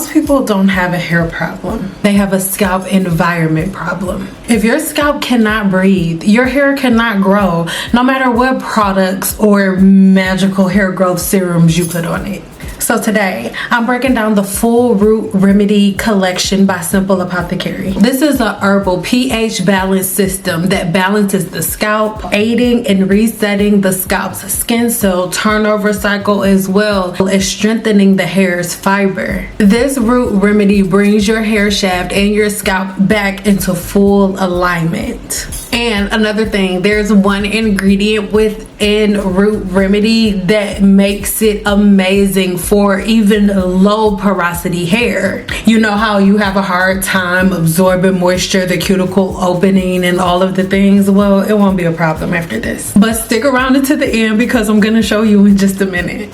Most people don't have a hair problem. They have a scalp environment problem. If your scalp cannot breathe, your hair cannot grow, no matter what products or magical hair growth serums you put on it. So today, I'm breaking down the full root remedy collection by Simple Apothecary. This is a herbal pH balance system that balances the scalp, aiding in resetting the scalp's skin cell turnover cycle, as well as strengthening the hair's fiber. This root remedy brings your hair shaft and your scalp back into full alignment. And another thing, there's one ingredient within root remedy that makes it amazing for even low porosity hair. You know how you have a hard time absorbing moisture, the cuticle opening and all of the things? Well, it won't be a problem after this. But stick around until the end because I'm gonna show you in just a minute.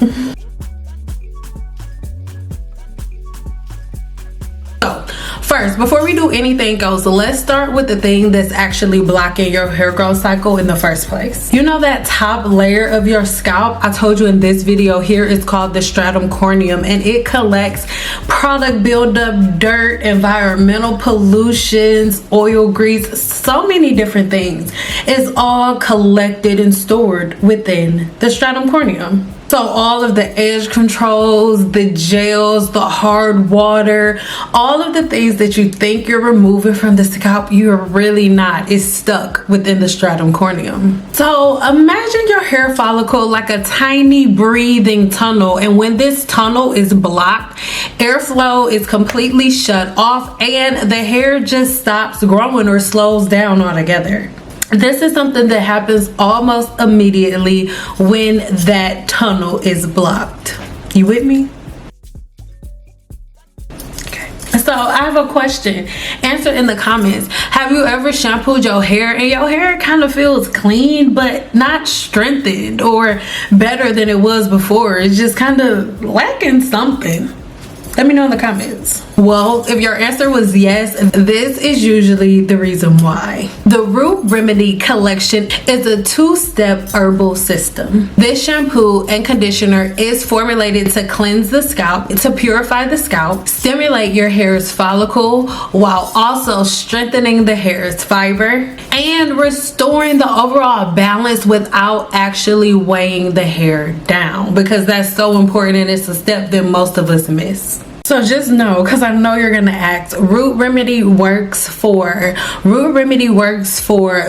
First, before we do anything else, let's start with the thing that's actually blocking your hair growth cycle in the first place. You know that top layer of your scalp? I told you in this video here, it's called the stratum corneum, and it collects product buildup, dirt, environmental pollutions, oil, grease, so many different things. It's all collected and stored within the stratum corneum. So all of the edge controls, the gels, the hard water, all of the things that you think you're removing from the scalp, you're really not. It's stuck within the stratum corneum. So imagine your hair follicle like a tiny breathing tunnel, and when this tunnel is blocked, airflow is completely shut off and the hair just stops growing or slows down altogether. This is something that happens almost immediately when that tunnel is blocked. You with me? Okay. So I have a question. Answer in the comments. Have you ever shampooed your hair and your hair kind of feels clean but not strengthened or better than it was before? It's just kind of lacking something. Let me know in the comments. Well, if your answer was yes, this is usually the reason why. The Root Remedy Collection is a two-step herbal system. This shampoo and conditioner is formulated to cleanse the scalp, to purify the scalp, stimulate your hair's follicle, while also strengthening the hair's fiber and restoring the overall balance without actually weighing the hair down, because that's so important and it's a step that most of us miss. So just know, because I know you're gonna ask, Root Remedy works for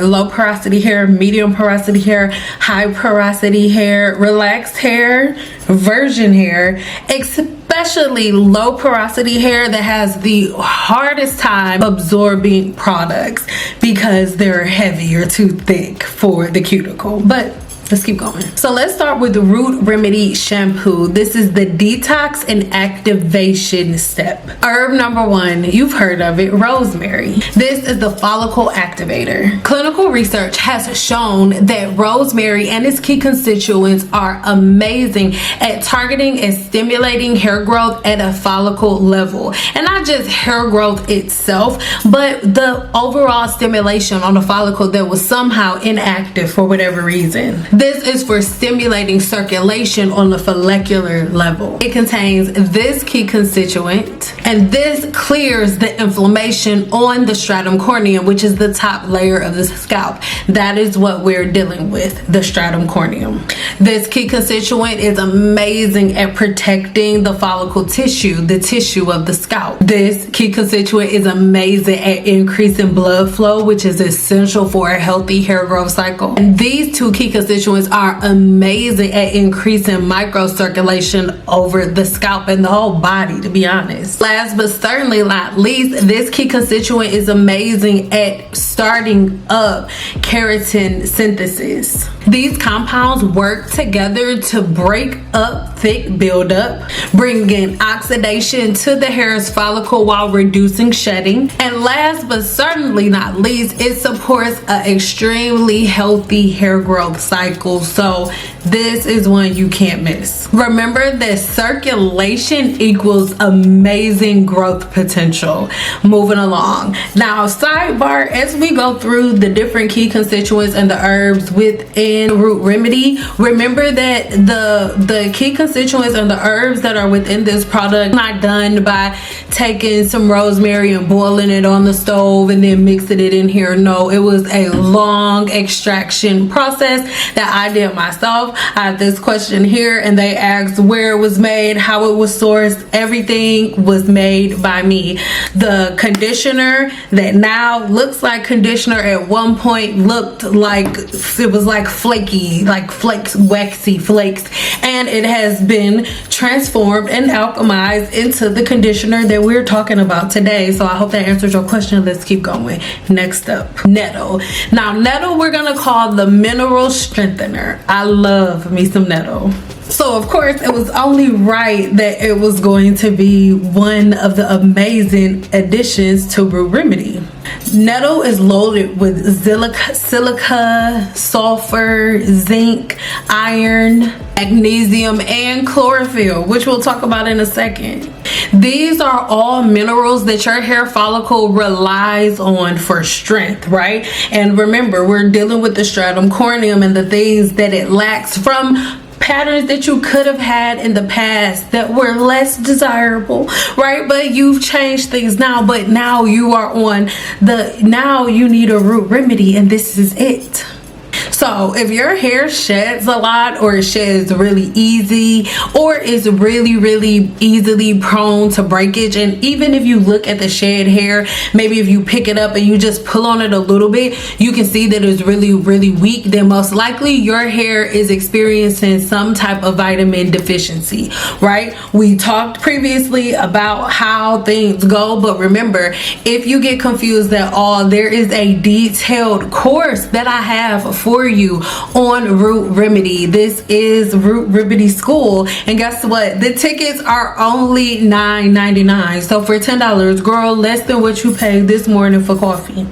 low porosity hair, medium porosity hair, high porosity hair, relaxed hair, virgin hair, especially low porosity hair that has the hardest time absorbing products because they're heavy or too thick for the cuticle. But let's keep going. So let's start with the Root Remedy shampoo. This is the detox and activation step. Herb number one, you've heard of it, rosemary. This is the follicle activator. Clinical research has shown that rosemary and its key constituents are amazing at targeting and stimulating hair growth at a follicle level. And not just hair growth itself, but the overall stimulation on the follicle that was somehow inactive for whatever reason. This is for stimulating circulation on the follicular level. It contains this key constituent, and this clears the inflammation on the stratum corneum, which is the top layer of the scalp. That is what we're dealing with, the stratum corneum. This key constituent is amazing at protecting the follicle tissue, the tissue of the scalp. This key constituent is amazing at increasing blood flow, which is essential for a healthy hair growth cycle. And these two key constituents are amazing at increasing microcirculation over the scalp and the whole body, to be honest. Last but certainly not least, this key constituent is amazing at starting up keratin synthesis. These compounds work together to break up thick buildup, bringing oxidation to the hair's follicle while reducing shedding. And last but certainly not least, it supports an extremely healthy hair growth cycle. So this is one you can't miss. Remember that circulation equals amazing growth potential. Moving along. Now, sidebar, as we go through the different key constituents and the herbs within Root Remedy, remember that the key constituents and the herbs that are within this product not done by taking some rosemary and boiling it on the stove and then mixing it in here. No, it was a long extraction process that I did myself. I have this question here and they asked where it was made, how it was sourced. Everything was made by me. The conditioner that now looks like conditioner at one point looked like it was like flaky, like flakes, waxy flakes, and it has been transformed and alchemized into the conditioner that we're talking about today. So I hope that answers your question. Let's keep going. Next up, Nettle. Now, Nettle we're gonna call the mineral strengthener. I love me some Nettle. So of course it was only right that it was going to be one of the amazing additions to Root Remedy. Nettle is loaded with silica, sulfur, zinc, iron, magnesium, and chlorophyll, which we'll talk about in a second. These are all minerals that your hair follicle relies on for strength, right? And remember, we're dealing with the stratum corneum and the things that it lacks from patterns that you could have had in the past that were less desirable, right? But you've changed things now, but now you are on now you need a Root Remedy, and this is it. So if your hair sheds a lot, or it sheds really easy, or is really easily prone to breakage, and even if you look at the shed hair, maybe if you pick it up and you just pull on it a little bit, you can see that it's really weak, then most likely your hair is experiencing some type of vitamin deficiency, right? We talked previously about how things go, but remember, if you get confused at all, there is a detailed course that I have for you on Root Remedy. This is Root Remedy School, and guess what? The tickets are only $9.99. So for $10, girl, less than what you paid this morning for coffee,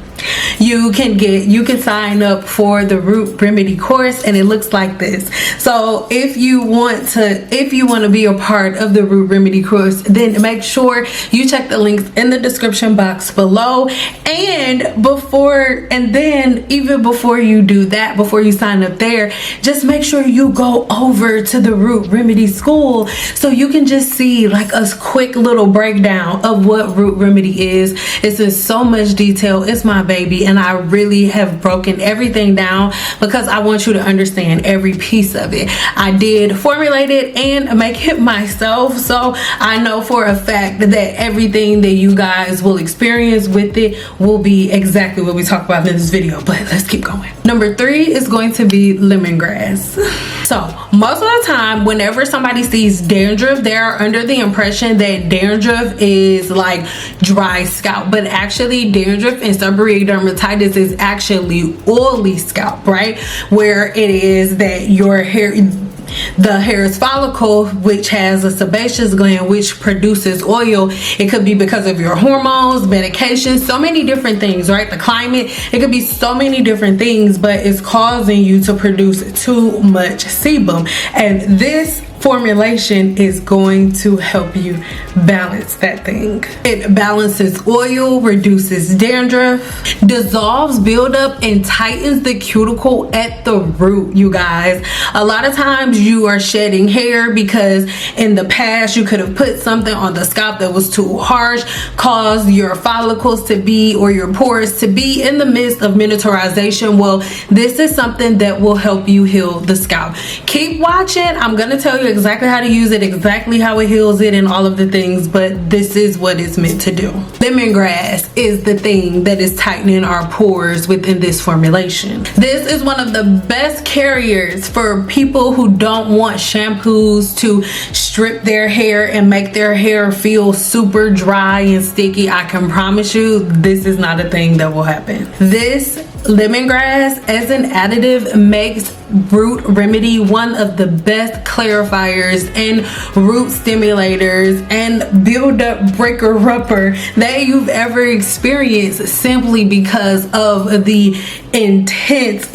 you can sign up for the Root Remedy course, and it looks like this. So if you want to be a part of the Root Remedy course, then make sure you check the links in the description box below. And then even before you do that, before you sign up there, just make sure you go over to the Root Remedy School so you can just see like a quick little breakdown of what Root Remedy is. It's in so much detail. It's my baby, and I really have broken everything down because I want you to understand every piece of it. I did formulate it and make it myself, so I know for a fact that everything that you guys will experience with it will be exactly what we talk about in this video. But let's keep going. Number 3 is going to be lemongrass. So most of the time, whenever somebody sees dandruff, they're under the impression that dandruff is like dry scalp, but actually dandruff and seborrheic dermatitis is actually oily scalp, right? Where it is that your hair, the hair's follicle, which has a sebaceous gland which produces oil. It could be because of your hormones, medications, so many different things, right? The climate, it could be so many different things, but it's causing you to produce too much sebum, and this formulation is going to help you balance that thing. It balances oil, reduces dandruff, dissolves buildup, and tightens the cuticle at the root. You guys, a lot of times you are shedding hair because in the past you could have put something on the scalp that was too harsh, caused your follicles to be, or your pores to be in the midst of miniaturization. Well, this is something that will help you heal the scalp. Keep watching. I'm gonna tell you exactly how to use it, exactly how it heals it, and all of the things, but this is what it's meant to do. Lemongrass is the thing that is tightening our pores within this formulation. This is one of the best carriers for people who don't want shampoos to strip their hair and make their hair feel super dry and sticky. I can promise you this is not a thing that will happen. This Lemongrass as an additive makes Root Remedy one of the best clarifiers and root stimulators and buildup breaker upper that you've ever experienced, simply because of the intense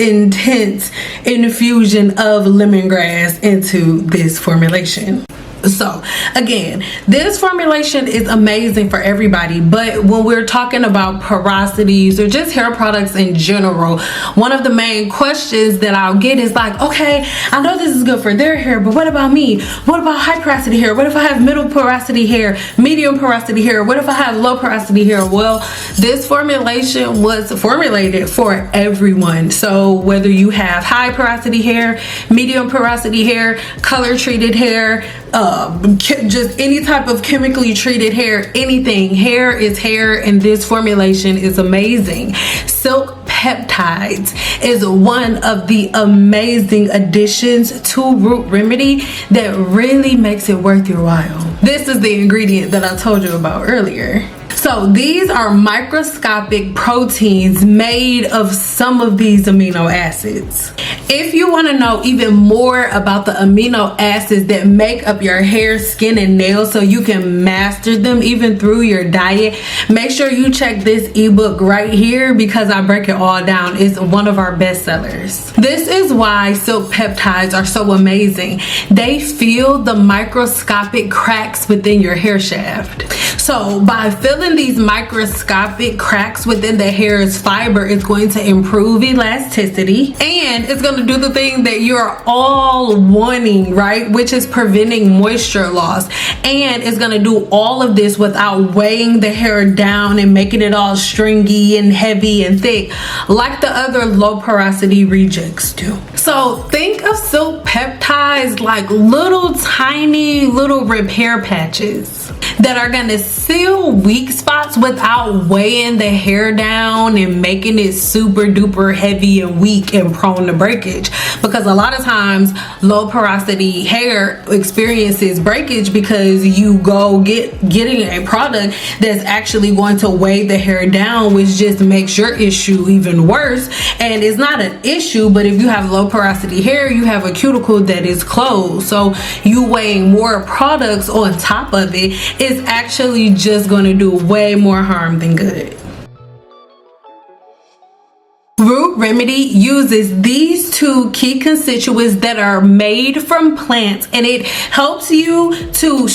infusion of lemongrass into this formulation. So again, this formulation is amazing for everybody, but when we're talking about porosities or just hair products in general, one of the main questions that I'll get is like, okay, I know this is good for their hair, but what about me? What about high porosity hair? What if I have middle porosity hair, medium porosity hair? What if I have low porosity hair? Well, this formulation was formulated for everyone. So whether you have high porosity hair, medium porosity hair, color treated hair, just any type of chemically treated hair, anything, hair is hair, and this formulation is amazing. Silk Peptides is one of the amazing additions to Root Remedy that really makes it worth your while. This is the ingredient that I told you about earlier. So these are microscopic proteins made of some of these amino acids. If you want to know even more about the amino acids that make up your hair, skin, and nails so you can master them even through your diet, make sure you check this ebook right here because I break it all down. It's one of our best sellers. This is why Silk Peptides are so amazing. They fill the microscopic cracks within your hair shaft. So by filling these microscopic cracks within the hair's fiber, it's going to improve elasticity, and it's going to do the thing that you're all wanting, right? Which is preventing moisture loss. And it's going to do all of this without weighing the hair down and making it all stringy and heavy and thick like the other low porosity rejects do. So think of Silk Peptides like little tiny little repair patches that are going to seal weak spots without weighing the hair down and making it super duper heavy and weak and prone to breakage. Because a lot of times low porosity hair experiences breakage because you go getting a product that's actually going to weigh the hair down, which just makes your issue even worse. And it's not an issue, but if you have low porosity hair, you have a cuticle that is closed, so you weighing more products on top of it is actually just going to do way more harm than good. Root Remedy uses these two key constituents that are made from plants, and it helps you to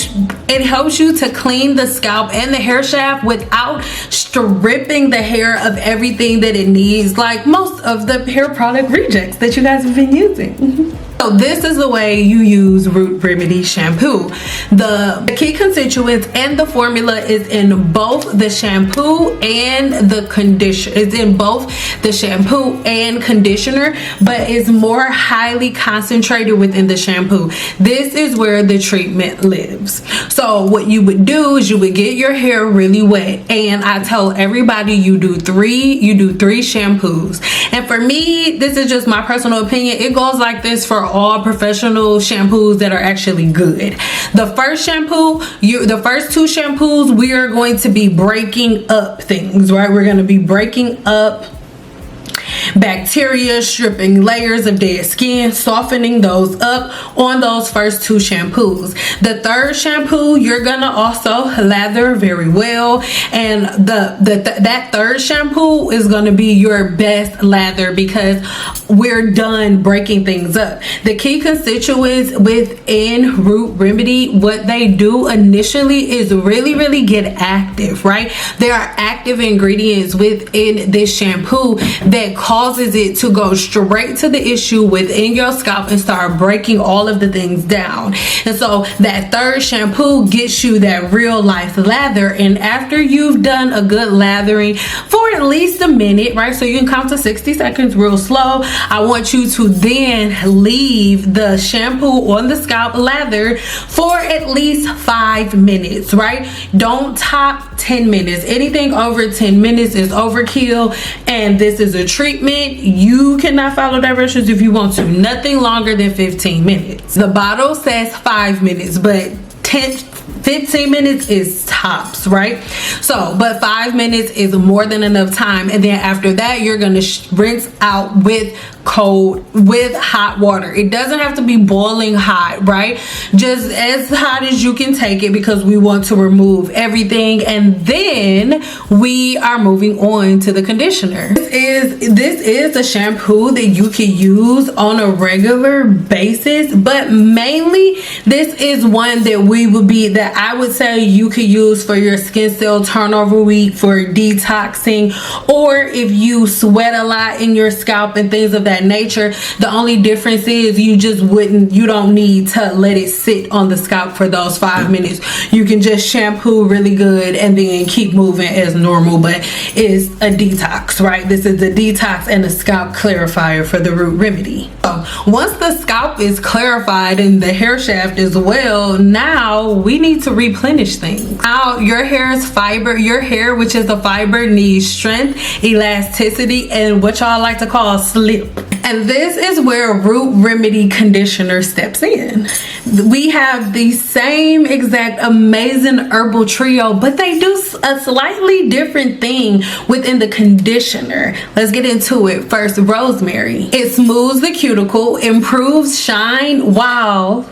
clean the scalp and the hair shaft without stripping the hair of everything that it needs, like most of the hair product rejects that you guys have been using. So this is the way you use Root Remedy shampoo. The key constituents and the formula is in both the shampoo and the conditioner. It's in both the shampoo and conditioner, but it's more highly concentrated within the shampoo. This is where the treatment lives. So what you would do is you would get your hair really wet, and I tell everybody you do three shampoos. And for me, this is just my personal opinion, it goes like this for all professional shampoos that are actually good. The first shampoo, the first two shampoos, we are going to be breaking up things, right? We're going to be breaking up bacteria, stripping layers of dead skin, softening those up on those first two shampoos. The third shampoo, you're gonna also lather very well, and that third shampoo is gonna be your best lather because we're done breaking things up. The key constituents within Root Remedy, what they do initially is really get active, right? There are active ingredients within this shampoo that causes it to go straight to the issue within your scalp and start breaking all of the things down. And so that third shampoo gets you that real life lather, and after you've done a good lathering for at least a minute, right, so you can count to 60 seconds real slow, I want you to then leave the shampoo on the scalp lather for at least 5 minutes, right? Don't top 10 minutes. Anything over 10 minutes is overkill, and this is a treatment. You cannot follow directions if you want to. Nothing longer than 15 minutes. The bottle says 5 minutes, but 15 minutes is tops, right? So, but 5 minutes is more than enough time. And then after that, you're gonna rinse out with hot water. It doesn't have to be boiling hot, right? Just as hot as you can take it, because we want to remove everything. And then we are moving on to the conditioner. This is a shampoo that you can use on a regular basis, but mainly this is one that I would say you could use for your skin cell turnover week, for detoxing, or if you sweat a lot in your scalp and things of that nature. The only difference is you don't need to let it sit on the scalp for those 5 minutes. You can just shampoo really good and then keep moving as normal, but it's a detox, right? This is a detox and a scalp clarifier for the root remedy. So once the scalp is clarified and the hair shaft as well, now we need to replenish things. Now your hair, which is a fiber, needs strength, elasticity, and what y'all like to call slip. And this is where Root Remedy Conditioner steps in. We have the same exact amazing herbal trio, but they do a slightly different thing within the conditioner. Let's get into it. First, Rosemary. It smooths the cuticle, improves shine while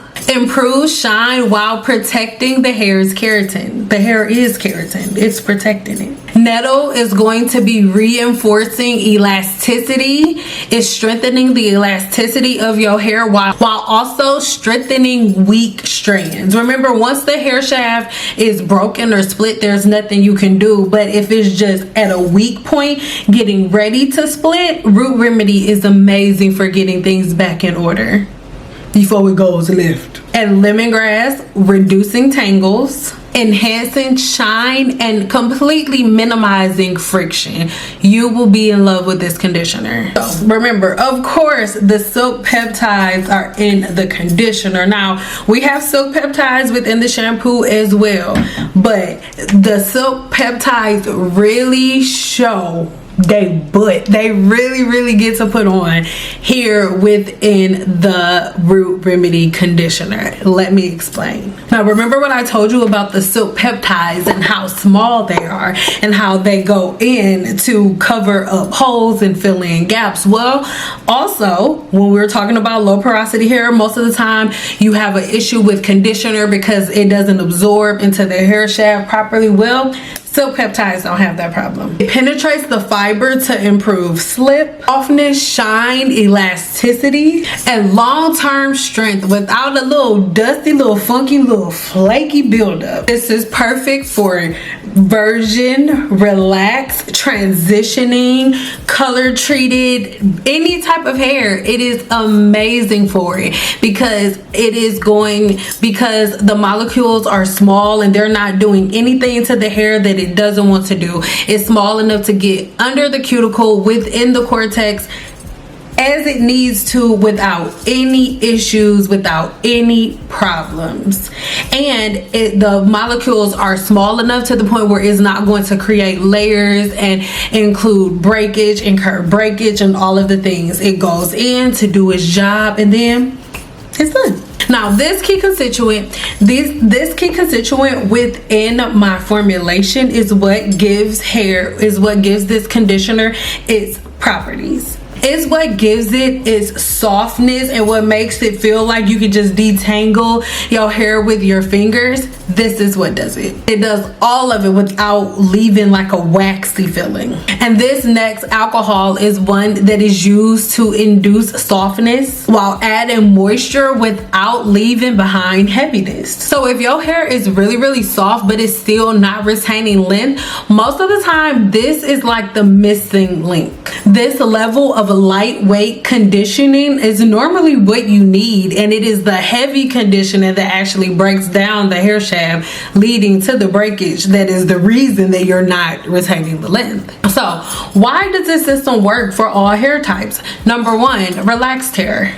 protecting the hair's keratin. The hair is keratin. It's protecting it. Nettle is going to be reinforcing elasticity. It's strengthening the elasticity of your hair while also strengthening weak strands. Remember, once the hair shaft is broken or split, there's nothing you can do. But if it's just at a weak point, getting ready to split, Root Remedy is amazing for getting things back in order before it goes left. And Lemongrass, reducing tangles, enhancing shine, and completely minimizing friction. You will be in love with this conditioner. So remember, of course, the silk peptides are in the conditioner. Now, we have silk peptides within the shampoo as well, but the silk peptides really show they really get to put on here within the Root Remedy conditioner. Let me explain. Now, remember what I told you about the silk peptides and how small they are and how they go in to cover up holes and fill in gaps? Well, also, when we're talking about low porosity hair, most of the time you have an issue with conditioner because it doesn't absorb into the hair shaft properly. Well, silk peptides don't have that problem. It penetrates the fiber to improve slip, softness, shine, elasticity, and long-term strength without a little dusty, little funky, little flaky buildup. This is perfect for virgin, relaxed, transitioning, color treated, any type of hair. It is amazing for it because the molecules are small and they're not doing anything to the hair that it doesn't want to do. It's small enough to get under the cuticle, within the cortex, as it needs to, without any issues, without any problems. And the molecules are small enough to the point where it's not going to create layers and include breakage, incur breakage, and all of the things. It goes in to do its job and then it's done. Now, this key constituent within my formulation is what gives this conditioner its properties. It's what gives it its softness and what makes it feel like you can just detangle your hair with your fingers. This is what does it. It does all of it without leaving like a waxy feeling. And this next alcohol is one that is used to induce softness while adding moisture without leaving behind heaviness. So if your hair is really soft but it's still not retaining length, most of the time this is like the missing link. This level of lightweight conditioning is normally what you need, and it is the heavy conditioner that actually breaks down the hair shaft, leading to the breakage. That is the reason that you're not retaining the length. So why does this system work for all hair types? Number one, relaxed hair.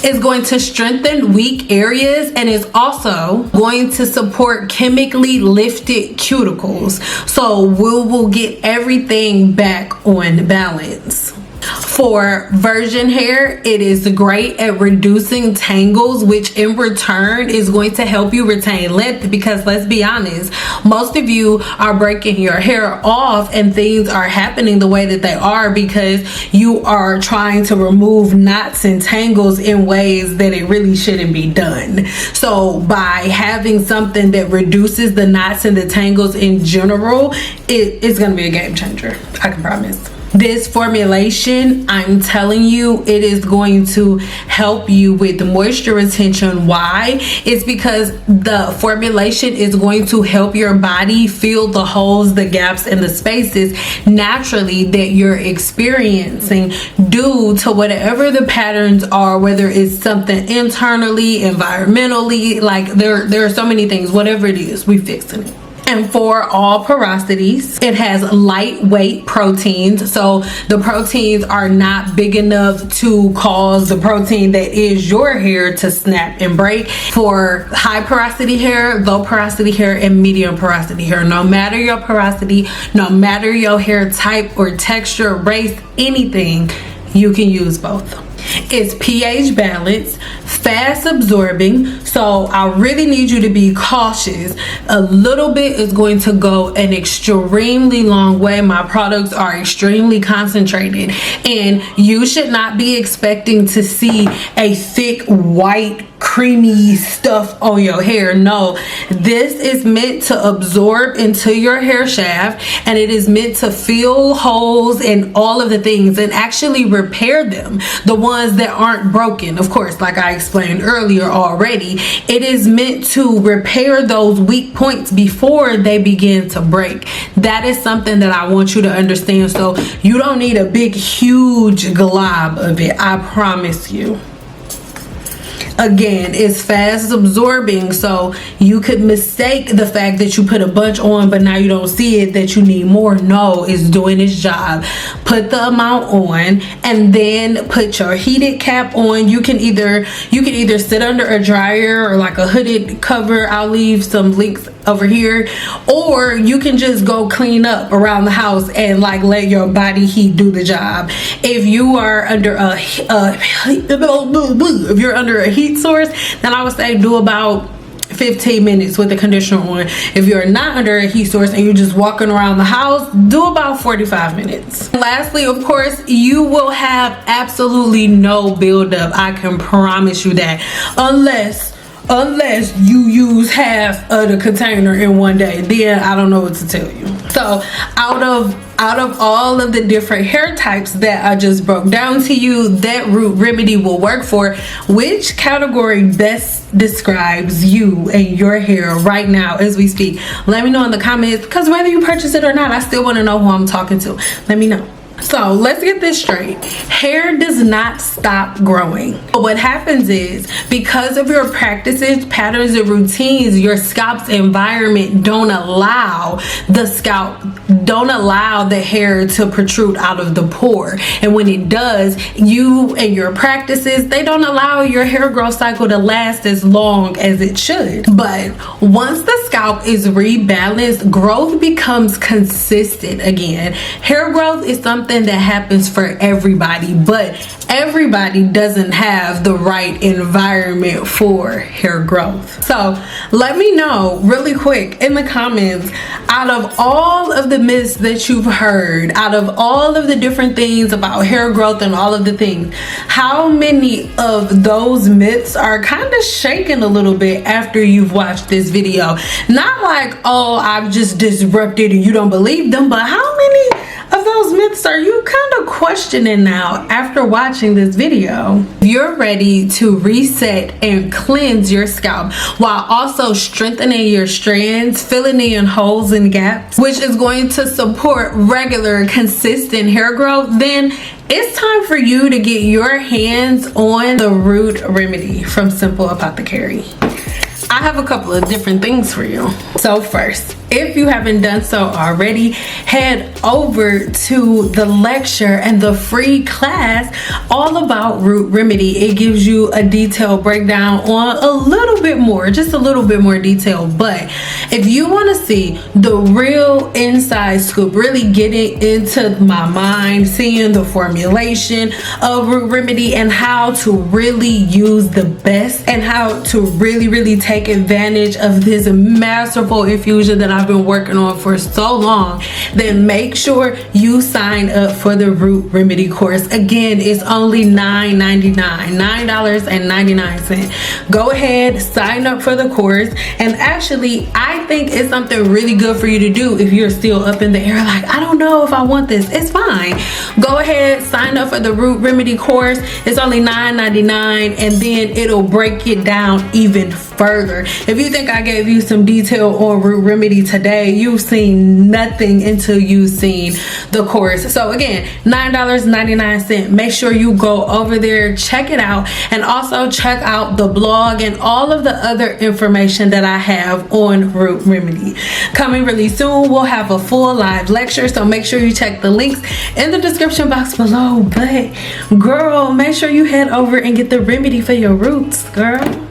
It's going to strengthen weak areas and is also going to support chemically lifted cuticles. So we will get everything back on balance. For virgin hair, it is great at reducing tangles, which in return is going to help you retain length, because let's be honest, most of you are breaking your hair off and things are happening the way that they are because you are trying to remove knots and tangles in ways that it really shouldn't be done. So by having something that reduces the knots and the tangles in general, it's going to be a game changer, I can promise. This formulation, I'm telling you, it is going to help you with moisture retention. Why? It's because the formulation is going to help your body fill the holes, the gaps, and the spaces naturally that you're experiencing due to whatever the patterns are, whether it's something internally, environmentally, like there are so many things. Whatever it is, we fixing it. And for all porosities, it has lightweight proteins. So the proteins are not big enough to cause the protein that is your hair to snap and break. For high porosity hair, low porosity hair, and medium porosity hair, no matter your porosity, no matter your hair type or texture, race, anything, you can use both. It's pH balanced, fast absorbing, so I really need you to be cautious. A little bit is going to go an extremely long way. My products are extremely concentrated, and you should not be expecting to see a thick white creamy stuff on your hair. No, this is meant to absorb into your hair shaft, and it is meant to fill holes and all of the things and actually repair them, the ones that aren't broken. Of course, like I explained earlier already, it is meant to repair those weak points before they begin to break. That is something that I want you to understand. So you don't need a big huge glob of it, I promise you. Again, it's fast absorbing, so you could mistake the fact that you put a bunch on but now you don't see it, that you need more. No, it's doing its job. Put the amount on and then put your heated cap on. You can either sit under a dryer or like a hooded cover. I'll leave some links over here, or you can just go clean up around the house and like let your body heat do the job. If you are under a heat source, then I would say do about 15 minutes with the conditioner on. If you're not under a heat source and you're just walking around the house, do about 45 minutes. Lastly, of course, you will have absolutely no buildup. I can promise you that, unless you use half of the container in one day. Then I don't know what to tell you. So out of all of the different hair types that I just broke down to you, that root remedy will work for. Which category best describes you and your hair right now as we speak? Let me know in the comments, because whether you purchase it or not, I still want to know who I'm talking to. Let me know. So let's get this straight. Hair does not stop growing. What happens is, because of your practices, patterns, and routines, your scalp's environment don't allow the hair to protrude out of the pore. And when it does, you and your practices, they don't allow your hair growth cycle to last as long as it should. But once the scalp is rebalanced, growth becomes consistent again. Hair growth is something that happens for everybody, but everybody doesn't have the right environment for hair growth. So let me know really quick in the comments, out of all of the myths that you've heard, out of all of the different things about hair growth and all of the things, how many of those myths are kind of shaken a little bit after you've watched this video? Not like, oh, I've just disrupted and you don't believe them, but how many of those myths are you kind of questioning now after watching this video? You're ready to reset and cleanse your scalp while also strengthening your strands, filling in holes and gaps, which is going to support regular, consistent hair growth. Then it's time for you to get your hands on the root remedy from Simple Apothecary. I have a couple of different things for you. So first, if you haven't done so already, head over to the lecture and the free class all about root remedy. It gives you a detailed breakdown on a little bit more, just a little bit more detail. But if you want to see the real inside scoop, really getting into my mind, seeing the formulation of root remedy and how to really use the best and how to really take advantage of this masterful infusion that I've been working on for so long, then make sure you sign up for the root remedy course. Again, it's only $9.99. Go ahead, sign up for the course. And actually, I think it's something really good for you to do if you're still up in the air like, I don't know if I want this. It's fine. Go ahead, sign up for the root remedy course. It's only $9.99, and then it'll break it down even further. If you think I gave you some detail on root remedy today, you've seen nothing until you've seen the course. So again, $9.99. Make sure you go over there, check it out, and also check out the blog and all of the other information that I have on root remedy. Coming really soon, we'll have a full live lecture, so make sure you check the links in the description box below. But girl, make sure you head over and get the remedy for your roots, girl.